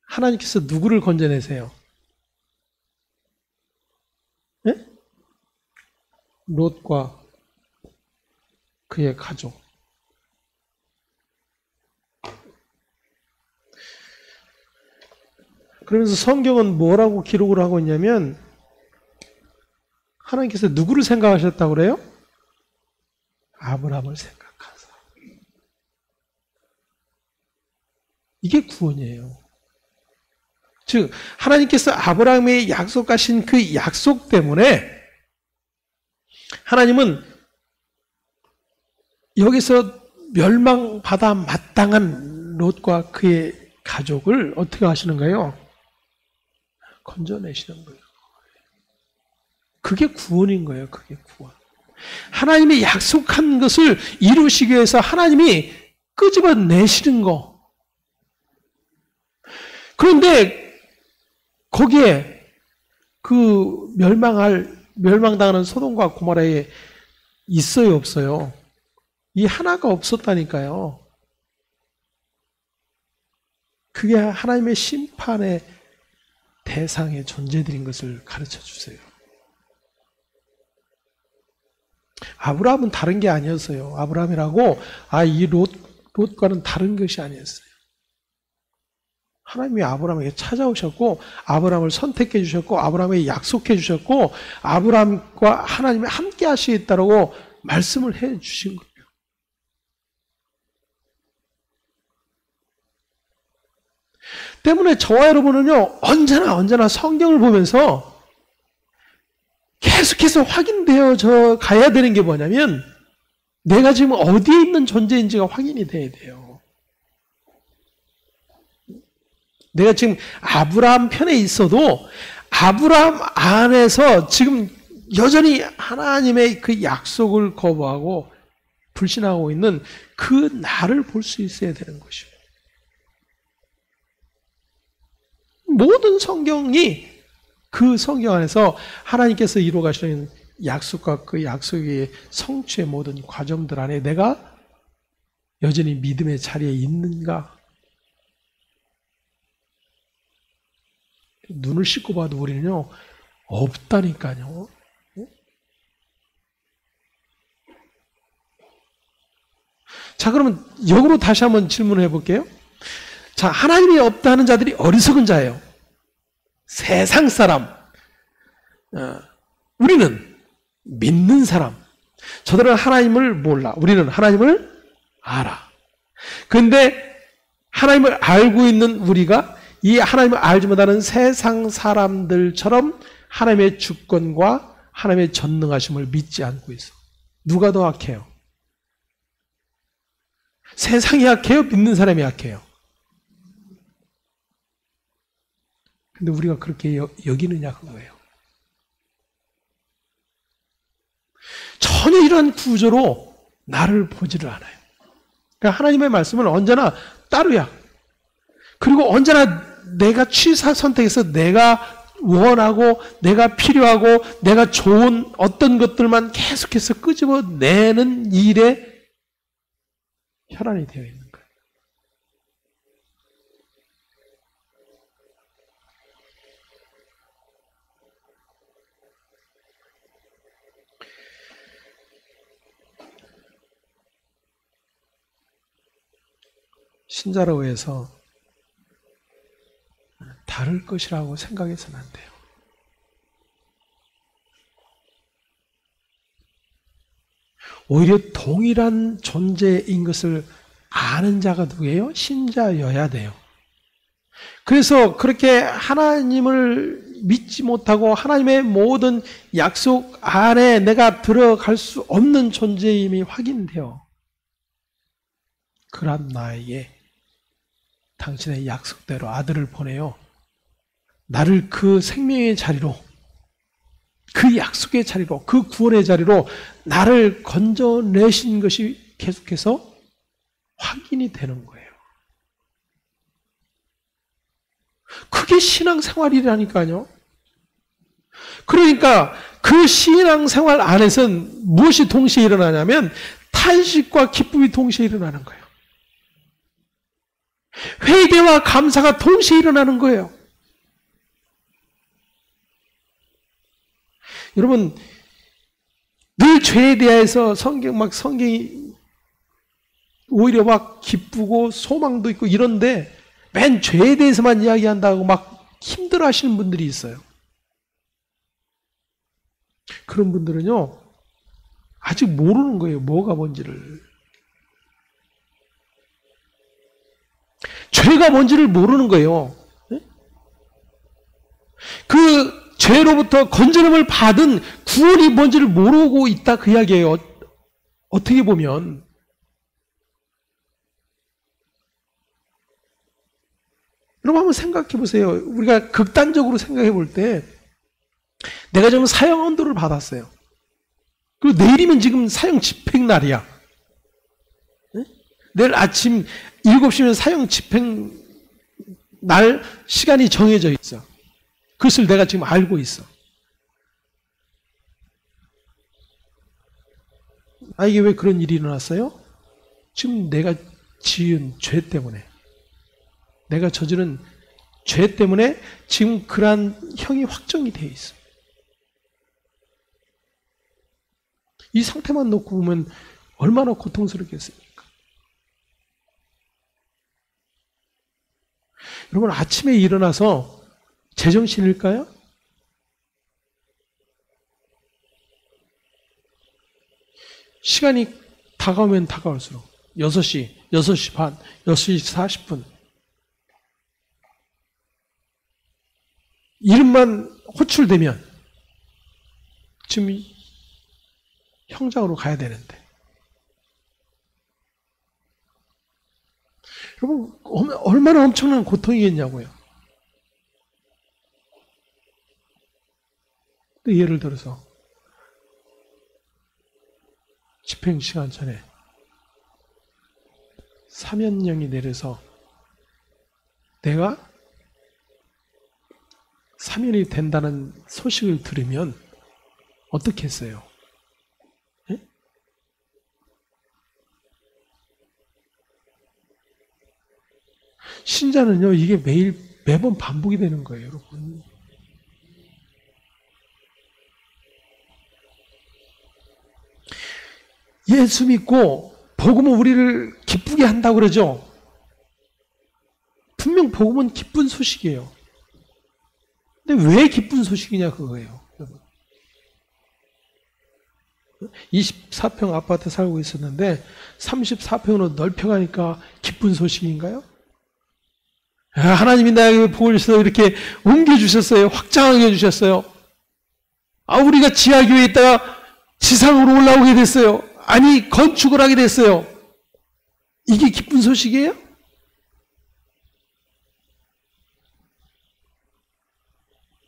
하나님께서 누구를 건져내세요? 네? 롯과 그의 가족. 그러면서 성경은 뭐라고 기록을 하고 있냐면 하나님께서 누구를 생각하셨다고 그래요? 아브라함을 생각하사. 이게 구원이에요. 즉 하나님께서 아브라함에 약속하신 그 약속 때문에 하나님은 여기서 멸망받아 마땅한 롯과 그의 가족을 어떻게 하시는가요? 건져내시는 거예요. 그게 구원인 거예요. 그게 구원. 하나님이 약속한 것을 이루시기 위해서 하나님이 끄집어내시는 거. 그런데 거기에 그 멸망당하는 소돔과 고모라에 있어요, 없어요? 이 하나가 없었다니까요. 그게 하나님의 심판의 대상의 존재들인 것을 가르쳐 주세요. 아브라함은 다른 게 아니었어요. 아브라함이라고 이 롯과는 다른 것이 아니었어요. 하나님이 아브라함에게 찾아오셨고 아브라함을 선택해 주셨고 아브라함에게 약속해 주셨고 아브라함과 하나님이 함께 하시겠다라고 말씀을 해 주신 거예요. 때문에 저와 여러분은요 언제나 성경을 보면서 계속해서 확인되어 가야 되는 게 뭐냐면 내가 지금 어디에 있는 존재인지가 확인이 돼야 돼요. 내가 지금 아브라함 편에 있어도 아브라함 안에서 지금 여전히 하나님의 그 약속을 거부하고 불신하고 있는 그 나를 볼 수 있어야 되는 것이고 모든 성경이 그 성경 안에서 하나님께서 이루어 가시는 약속과 그 약속의 성취의 모든 과정들 안에 내가 여전히 믿음의 자리에 있는가? 눈을 씻고 봐도 우리는요, 없다니까요. 자, 그러면 역으로 다시 한번 질문을 해볼게요. 자, 하나님이 없다는 자들이 어리석은 자예요. 세상 사람. 우리는 믿는 사람. 저들은 하나님을 몰라. 우리는 하나님을 알아. 그런데 하나님을 알고 있는 우리가 이 하나님을 알지 못하는 세상 사람들처럼 하나님의 주권과 하나님의 전능하심을 믿지 않고 있어. 누가 더 악해요? 세상이 약해요? 믿는 사람이 약해요? 근데 우리가 그렇게 여기느냐 그거예요. 전혀 이런 구조로 나를 보지를 않아요. 그러니까 하나님의 말씀은 언제나 따로야. 그리고 언제나 내가 취사 선택해서 내가 원하고 내가 필요하고 내가 좋은 어떤 것들만 계속해서 끄집어내는 일에 혈안이 되어 있는 거예요. 신자로 해서 다를 것이라고 생각해서는 안 돼요. 오히려 동일한 존재인 것을 아는 자가 누구예요? 신자여야 돼요. 그래서 그렇게 하나님을 믿지 못하고 하나님의 모든 약속 안에 내가 들어갈 수 없는 존재임이 확인돼요. 그런 나에게 당신의 약속대로 아들을 보내요. 나를 그 생명의 자리로, 그 약속의 자리로, 그 구원의 자리로 나를 건져내신 것이 계속해서 확인이 되는 거예요. 그게 신앙생활이라니까요. 그러니까 그 신앙생활 안에서는 무엇이 동시에 일어나냐면 탄식과 기쁨이 동시에 일어나는 거예요. 회개와 감사가 동시에 일어나는 거예요. 여러분, 늘 죄에 대해서 성경이 오히려 막 기쁘고 소망도 있고 이런데 맨 죄에 대해서만 이야기한다고 막 힘들어 하시는 분들이 있어요. 그런 분들은요, 아직 모르는 거예요. 뭐가 뭔지를. 죄가 뭔지를 모르는 거예요. 그 죄로부터 건져냄을 받은 구원이 뭔지를 모르고 있다 그 이야기예요. 어떻게 보면. 여러분 한번 생각해 보세요. 우리가 극단적으로 생각해 볼 때 내가 지금 사형 언도를 받았어요. 그리고 내일이면 지금 사형 집행 날이야. 내일 아침 7시면 사형 집행 날 시간이 정해져 있어. 그것을 내가 지금 알고 있어. 이게 왜 그런 일이 일어났어요? 지금 내가 지은 죄 때문에, 내가 저지른 죄 때문에 지금 그러한 형이 확정이 되어 있어. 이 상태만 놓고 보면 얼마나 고통스럽겠습니까? 여러분 아침에 일어나서 제정신일까요? 시간이 다가오면 다가올수록 6시, 6시 반, 6시 40분 이름만 호출되면 지금 형장으로 가야 되는데 여러분 얼마나 엄청난 고통이겠냐고요. 예를 들어서 집행시간 전에 사면령이 내려서 내가 사면이 된다는 소식을 들으면 어떻게 했어요? 예? 신자는요, 이게 매일 매번 반복이 되는 거예요, 여러분. 예수 믿고 복음은 우리를 기쁘게 한다고 그러죠. 분명 복음은 기쁜 소식이에요. 근데 왜 기쁜 소식이냐 그거예요. 24평 아파트 살고 있었는데 34평으로 넓혀가니까 기쁜 소식인가요? 하나님이 나에게 복을 주셔서 이렇게 옮겨주셨어요. 확장하게 해주셨어요. 우리가 지하교회에 있다가 지상으로 올라오게 됐어요. 아니, 건축을 하게 됐어요. 이게 기쁜 소식이에요?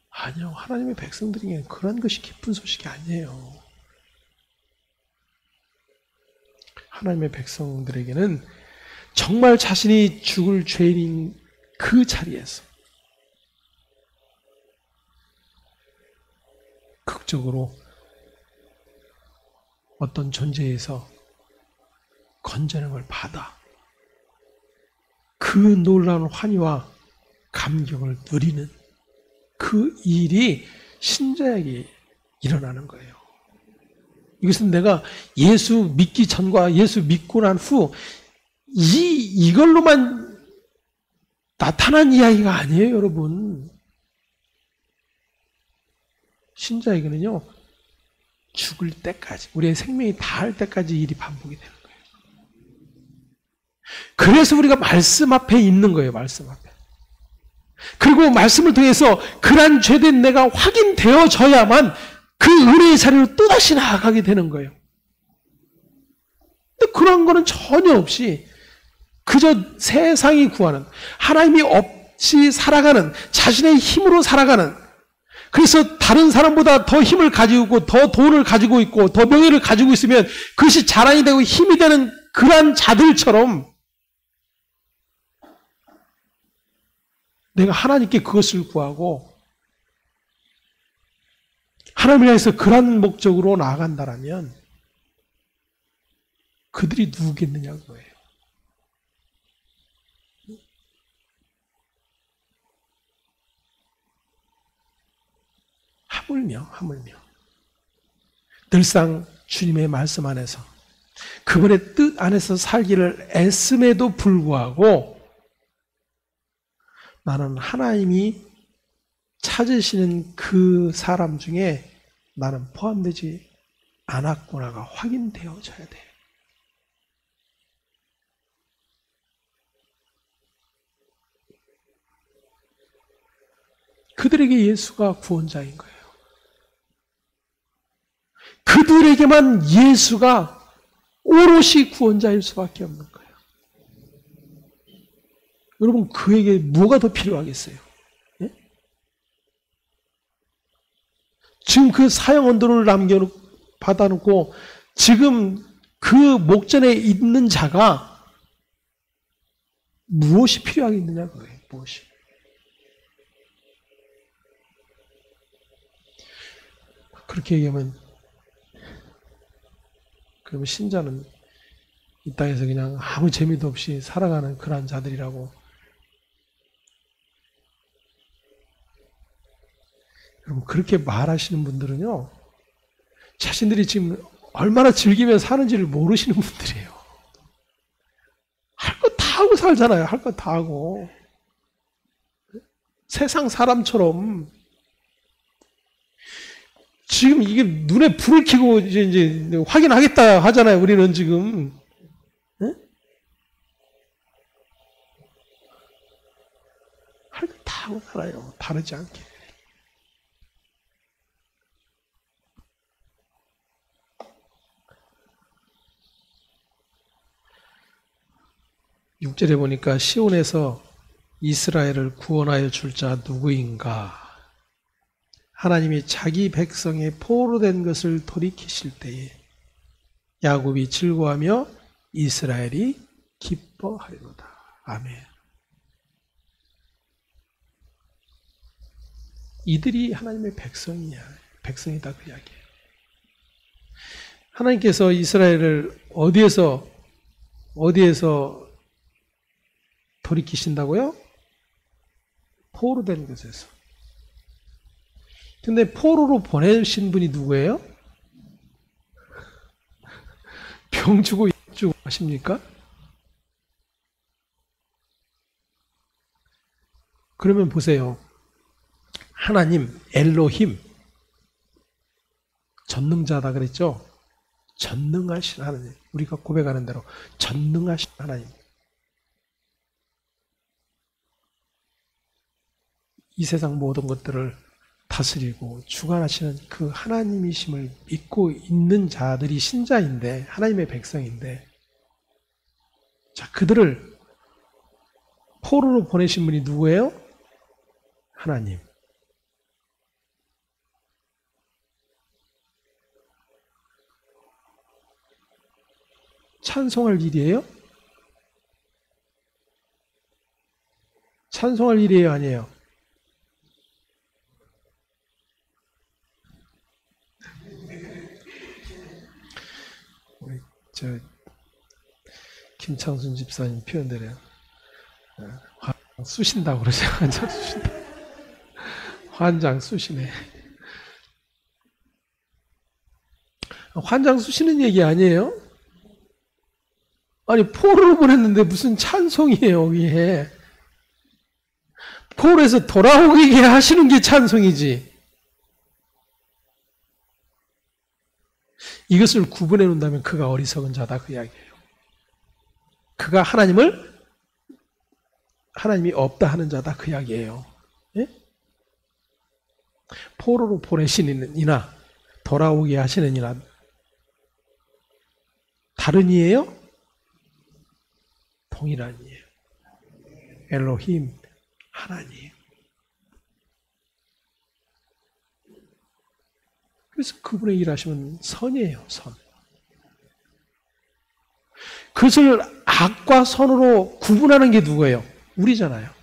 아니요. 하나님의 백성들에게는 그런 것이 기쁜 소식이 아니에요. 하나님의 백성들에게는 정말 자신이 죽을 죄인인 그 자리에서 극적으로 어떤 존재에서 건져냄을 받아 그 놀라운 환희와 감격을 누리는 그 일이 신자에게 일어나는 거예요. 이것은 내가 예수 믿기 전과 예수 믿고 난 후 이걸로만 나타난 이야기가 아니에요, 여러분. 신자에게는요, 죽을 때까지, 우리의 생명이 다할 때까지 일이 반복이 되는 거예요. 그래서 우리가 말씀 앞에 있는 거예요, 말씀 앞에. 그리고 말씀을 통해서 그런 죄된 내가 확인되어져야만 그 은혜의 자리로 또다시 나아가게 되는 거예요. 근데 그런 거는 전혀 없이 그저 세상이 구하는, 하나님이 없이 살아가는, 자신의 힘으로 살아가는, 그래서 다른 사람보다 더 힘을 가지고 있고 더 돈을 가지고 있고 더 명예를 가지고 있으면 그것이 자랑이 되고 힘이 되는 그러한 자들처럼 내가 하나님께 그것을 구하고 하나님을 향해서 그런 목적으로 나아간다라면 그들이 누구겠느냐 그거예요. 하물며 늘상 주님의 말씀 안에서 그분의 뜻 안에서 살기를 애씀에도 불구하고 나는 하나님이 찾으시는 그 사람 중에 나는 포함되지 않았구나가 확인되어져야 돼. 그들에게 예수가 구원자인 거예요. 그들에게만 예수가 오롯이 구원자일 수밖에 없는 거예요. 여러분, 그에게 뭐가 더 필요하겠어요? 예? 지금 그 사형 언도를 받아놓고 지금 그 목전에 있는 자가 무엇이 필요하겠느냐 그거예요. 무엇이. 그렇게 얘기하면 그러면 신자는 이 땅에서 그냥 아무 재미도 없이 살아가는 그러한 자들이라고. 여러분, 그렇게 말하시는 분들은요, 자신들이 지금 얼마나 즐기며 사는지를 모르시는 분들이에요. 할 거 다 하고 살잖아요. 할 거 다 하고. 세상 사람처럼. 지금 이게 눈에 불을 켜고 이제 확인하겠다 하잖아요. 우리는 지금. 네? 할 거 다 하고 살아요. 다르지 않게. 육절에 보니까 시온에서 이스라엘을 구원하여 줄 자 누구인가? 하나님이 자기 백성의 포로된 것을 돌이키실 때에 야곱이 즐거워하며 이스라엘이 기뻐하리로다. 아멘. 이들이 하나님의 백성이다 그 이야기예요. 하나님께서 이스라엘을 어디에서 돌이키신다고요? 포로된 곳에서. 근데 포로로 보내신 분이 누구예요? 병 주고 약 주고 하십니까? 그러면 보세요. 하나님, 엘로힘, 전능자다 그랬죠? 전능하신 하나님. 우리가 고백하는 대로 전능하신 하나님. 이 세상 모든 것들을 다스리고 주관하시는 그 하나님이심을 믿고 있는 자들이 신자인데, 하나님의 백성인데, 자, 그들을 포로로 보내신 분이 누구예요? 하나님. 찬송할 일이에요? 찬송할 일이에요, 아니에요? 우리 김창순 집사님 표현대로 환장 쑤신다고 그러죠. 환장 쑤신다. 환장 쑤시네. 환장 쑤시는 얘기 아니에요? 아니, 포로로 보냈는데 무슨 찬송이에요, 여기에. 포로에서 돌아오게 하시는 게 찬송이지. 이것을 구분해 놓는다면 그가 어리석은 자다, 그 이야기예요. 그가 하나님이 없다 하는 자다, 그 이야기예요. 예? 포로로 보내시는 이나 돌아오게 하시는 이나 다른 이예요? 동일한 이예요. 엘로힘, 하나님. 그래서 그분의 일하시면 선이에요, 선. 그것을 악과 선으로 구분하는 게 누구예요? 우리잖아요.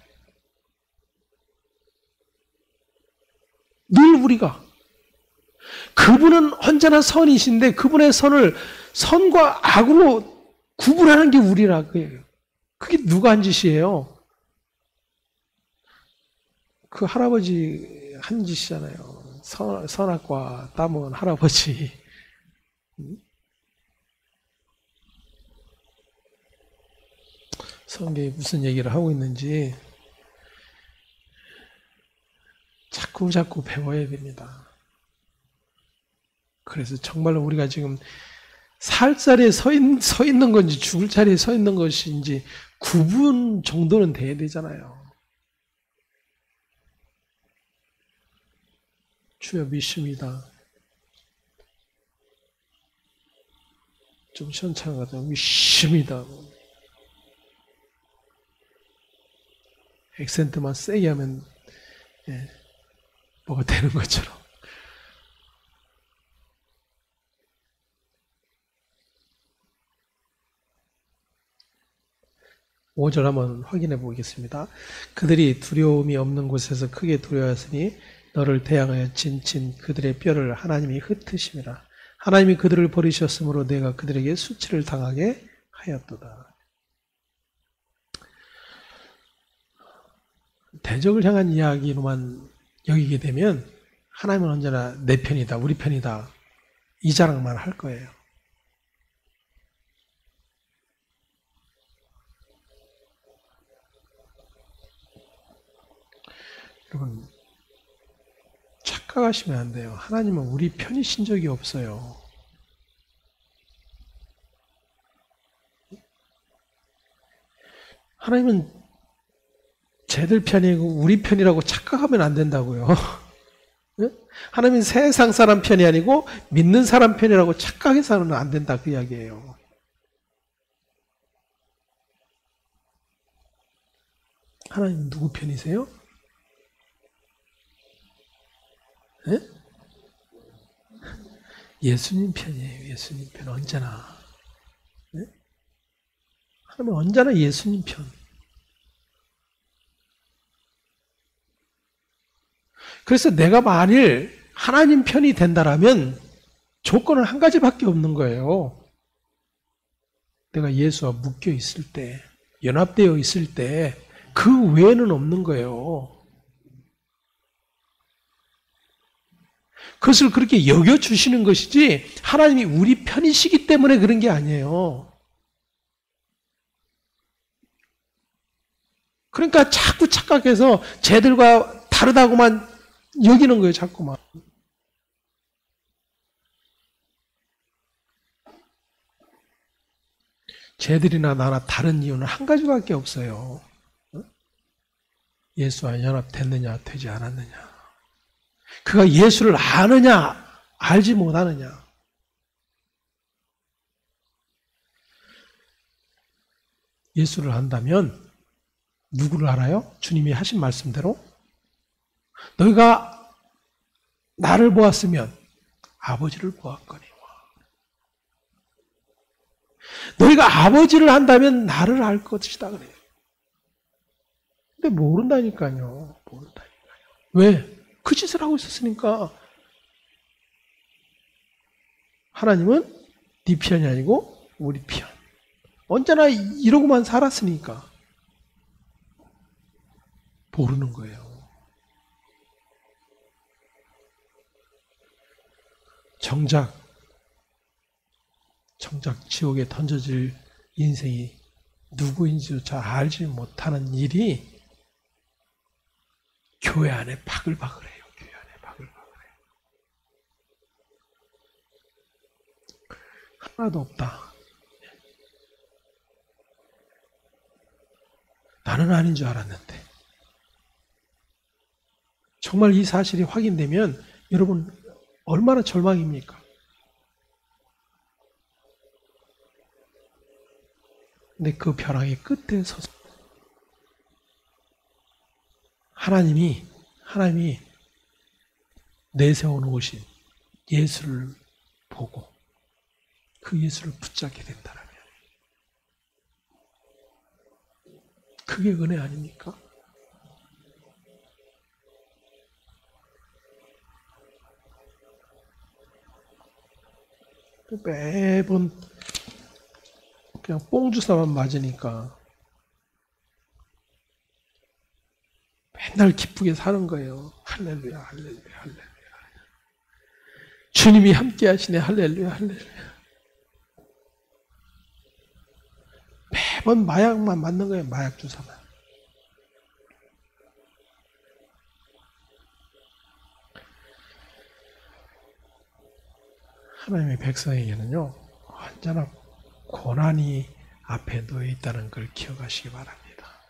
늘 우리가. 그분은 언제나 선이신데 그분의 선을 선과 악으로 구분하는 게 우리라고요. 그게 누가 한 짓이에요? 그 할아버지 한 짓이잖아요. 선악과 따먹은 할아버지. 성경이 무슨 얘기를 하고 있는지 자꾸 배워야 됩니다. 그래서 정말로 우리가 지금 살 자리에 서 있는 건지 죽을 자리에 서 있는 것인지 구분 정도는 돼야 되잖아요. 주여 믿습니다. 좀 시원찮은 것 같아요. 믿습니다. 액센트만 세게 하면 뭐가 되는 것처럼. 오절 한번 확인해 보겠습니다. 그들이 두려움이 없는 곳에서 크게 두려워하였으니 너를 대항하여 진친 그들의 뼈를 하나님이 흩으심이라. 하나님이 그들을 버리셨으므로 내가 그들에게 수치를 당하게 하였도다. 대적을 향한 이야기로만 여기게 되면 하나님은 언제나 내 편이다, 우리 편이다 이 자랑만 할 거예요. 여러분, 착각하시면 안 돼요. 하나님은 우리 편이신 적이 없어요. 하나님은 쟤들 편이고 우리 편이라고 착각하면 안 된다고요. 하나님은 세상 사람 편이 아니고 믿는 사람 편이라고 착각해서는 안 된다, 그 이야기예요. 하나님 누구 편이세요? 네? 예수님 편이에요. 예수님 편 언제나. 네? 하나님은 언제나 예수님 편. 그래서 내가 만일 하나님 편이 된다라면 조건은 한 가지밖에 없는 거예요. 내가 예수와 묶여 있을 때, 연합되어 있을 때, 그 외에는 없는 거예요. 그것을 그렇게 여겨주시는 것이지 하나님이 우리 편이시기 때문에 그런 게 아니에요. 그러니까 자꾸 착각해서 쟤들과 다르다고만 여기는 거예요, 자꾸만. 쟤들이나 나나 다른 이유는 한 가지밖에 없어요. 예수와 연합됐느냐, 되지 않았느냐. 그가 예수를 아느냐, 알지 못하느냐. 예수를 안다면 누구를 알아요? 주님이 하신 말씀대로 너희가 나를 보았으면 아버지를 보았거니와. 너희가 아버지를 한다면 나를 알 것이다 그래요. 근데 모른다니까요. 모른다니까요. 왜? 그 짓을 하고 있었으니까. 하나님은 네 편이 아니고 우리 편. 언제나 이러고만 살았으니까. 모르는 거예요. 정작 지옥에 던져질 인생이 누구인지조차 알지 못하는 일이 교회 안에 바글바글해요. 교회 안에 바글바글해요. 하나도 없다. 나는 아닌 줄 알았는데. 정말 이 사실이 확인되면 여러분 얼마나 절망입니까? 근데 그 벼랑의 끝에 서서 하나님이 내세워 놓으신 예수를 보고 그 예수를 붙잡게 된다면 그게 은혜 아닙니까? 매번 그냥 뽕주사만 맞으니까 맨날 기쁘게 사는 거예요. 할렐루야, 할렐루야, 할렐루야. 주님이 함께 하시네, 할렐루야, 할렐루야. 매번 마약만 맞는 거예요, 마약 주사만. 하나님의 백성에게는요, 언제나 고난이 앞에 놓여 있다는 걸 기억하시기 바랍니다.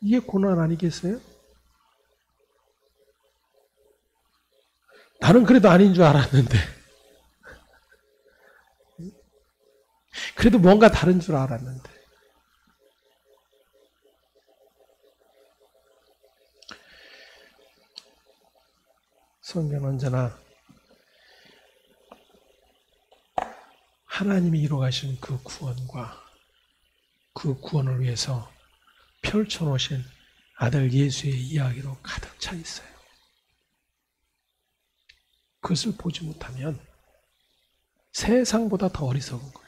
이게 고난 아니겠어요? 나는 그래도 아닌 줄 알았는데. 그래도 뭔가 다른 줄 알았는데. 성경은 언제나 하나님이 이루어가신 그 구원과 그 구원을 위해서 펼쳐놓으신 아들 예수의 이야기로 가득 차 있어요. 그것을 보지 못하면 세상보다 더 어리석은 거예요.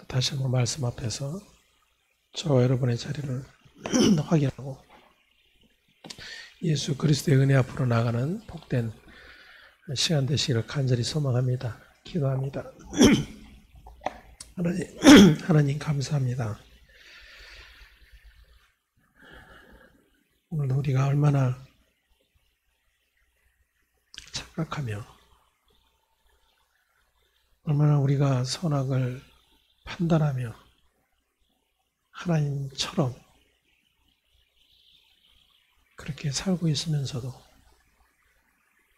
다시 한번 말씀 앞에서 저와 여러분의 자리를 확인하고 예수 그리스도의 은혜 앞으로 나가는 복된 시간 되시기를 간절히 소망합니다. 기도합니다. 하나님 감사합니다. 오늘 우리가 얼마나 착각하며 얼마나 우리가 선악을 판단하며 하나님처럼 그렇게 살고 있으면서도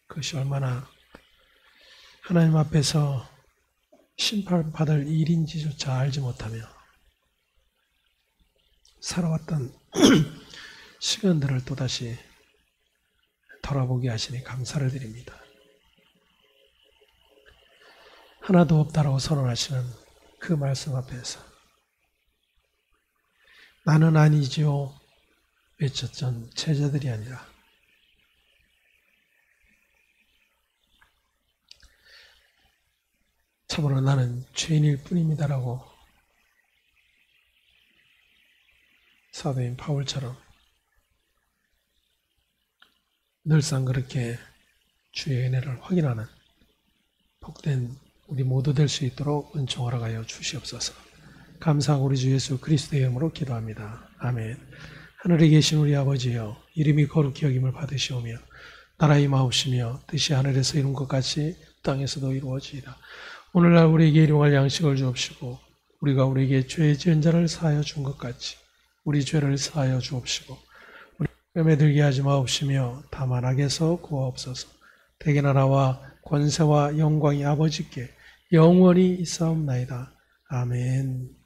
그것이 얼마나 하나님 앞에서 심판받을 일인지조차 알지 못하며 살아왔던 시간들을 또다시 돌아보게 하시니 감사를 드립니다. 하나도 없다라고 선언하시는 그 말씀 앞에서 나는 아니지요 외쳤던 제자들이 아니라 참으로 나는 죄인일 뿐입니다라고 사도인 바울처럼 늘상 그렇게 주의 은혜를 확인하는 복된 우리 모두 될 수 있도록 은총 허락하여 주시옵소서. 감사하고 우리 주 예수 그리스도의 이름으로 기도합니다. 아멘. 하늘에 계신 우리 아버지여, 이름이 거룩히 여김을 받으시오며 나라 임하옵시며 뜻이 하늘에서 이룬 것 같이 땅에서도 이루어지이다. 오늘날 우리에게 일용할 양식을 주옵시고 우리가 우리에게 죄 지은 자를 사하여 준 것 같이 우리 죄를 사하여 주옵시고 우리 뺨에 들게 하지 마옵시며 다만 악에서 구하옵소서. 대개 나라와 권세와 영광이 아버지께 영원히 있사옵나이다. 아멘.